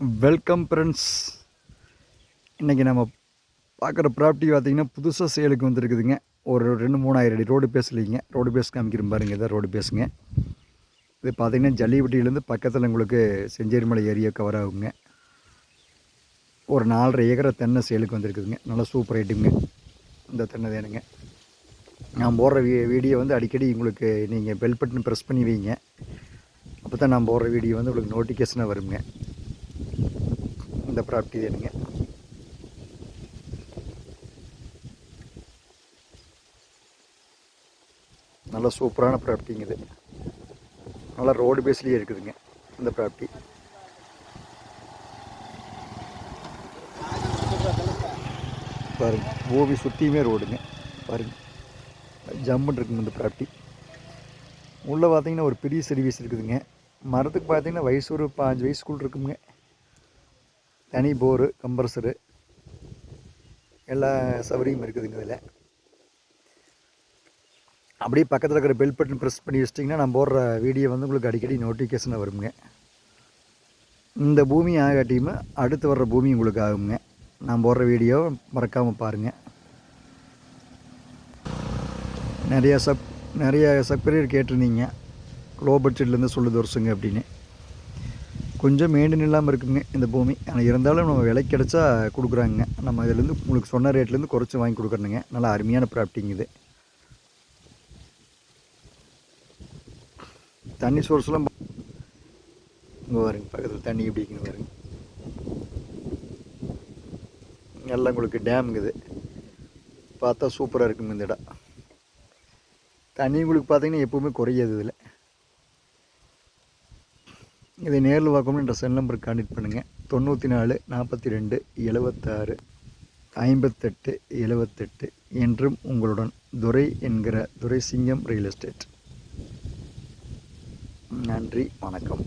Welcome friends. இன்றைக்கி நம்ம பார்க்குற ப்ராப்பர்ட்டி பார்த்திங்கன்னா புதுசாக சேலுக்கு வந்துருக்குதுங்க. ஒரு 2-3000 அடி ரோடு பேஸ்லிங்க. ரோடு பேஸ் காமிக்கிறேன் பாருங்கள். இதான் ரோடு பேஸுங்க. இது பார்த்திங்கன்னா ஜல்லிபட்டியிலேருந்து பக்கத்தில் உங்களுக்கு செஞ்சேரிமலை ஏரியா கவர் ஆகுங்க. ஒரு 4.5 ஏக்கரை தென்னை சேலுக்கு வந்துருக்குதுங்க. நல்லா சூப்பர் ஐட்டுங்க. இந்த தென்னை வேணுங்க. நான் போடுற வீடியோ வந்து அடிக்கடி உங்களுக்கு நீங்கள் பெல் பட்டன் ப்ரெஸ் பண்ணி வைங்க. அப்போ தான் நான் போடுற வீடியோ வந்து உங்களுக்கு நோட்டிஃபிகேஷனாக வருங்க. இந்த ப்ராப்பர்ட்டி வேணுங்க. நல்லா சூப்பரான ப்ராப்பர்ட்டிங்க. இது நல்லா ரோடு பேஸ்லேயே இருக்குதுங்க இந்த ப்ராப்பர்ட்டி. பாருங்கள், ஓவி சுற்றியுமே ரோடுங்க. பாருங்கள், ஜம்முன்னு இருக்குங்க இந்த ப்ராப்பர்ட்டி. உள்ளே பார்த்தீங்கன்னா ஒரு பெரிய சர்வீஸ் இருக்குதுங்க. மரத்துக்கு பார்த்தீங்கன்னா வயசு ஒரு 5 வயசுக்குள் இருக்குங்க. தனி போரு, கம்ப்ரஸரு எல்லா சௌகரியமும் இருக்குதுங்க இதில். அப்படியே பக்கத்தில் இருக்கிற பெல் பட்டன் ப்ரெஸ் பண்ணி வச்சிட்டிங்கன்னா நான் போடுற வீடியோ வந்து உங்களுக்கு அடிக்கடி நோட்டிஃபிகேஷனாக வருங்க. இந்த பூமி ஆகாட்டியுமே அடுத்து வர்ற பூமி உங்களுக்கு ஆகுங்க. நான் போடுற வீடியோ மறக்காமல் பாருங்கள். நிறைய சப்ஸ்கிரைபர் கேட்டிருந்தீங்க லோ பட்ஜெட்லேருந்து சொல்லுது வருஷங்க அப்படின்னு. கொஞ்சம் மெயின்டைன் இல்லாமல் இருக்குங்க இந்த பூமி. ஆனால் இருந்தாலும் நம்ம விலை கிடச்சா கொடுக்குறாங்க. நம்ம இதிலேருந்து உங்களுக்கு சொன்ன ரேட்லேருந்து குறைச்சி வாங்கி கொடுக்குறேனுங்க. நல்லா அருமையான ப்ராப்பர்ட்டிங்க இது. தண்ணி சோர்ஸ்லாம் இங்கே பாருங்க, பக்கத்தில் தண்ணி எப்படி இருக்குன்னு பாருங்க. எல்லாம் உங்களுக்கு டேமுங்குது. பார்த்தா சூப்பராக இருக்குங்க இந்த இடம். தண்ணி உங்களுக்கு பார்த்தீங்கன்னா எப்போவுமே குறையாது இதில். இதை நேரில் பார்க்கணும்னு என்ற செல் நம்பருக்கு கான்டெக்ட் பண்ணுங்கள். 94 42 76 58 78. என்றும் உங்களுடன் துரை என்கிற துரைசிங்கம் ரியல் எஸ்டேட். நன்றி, வணக்கம்.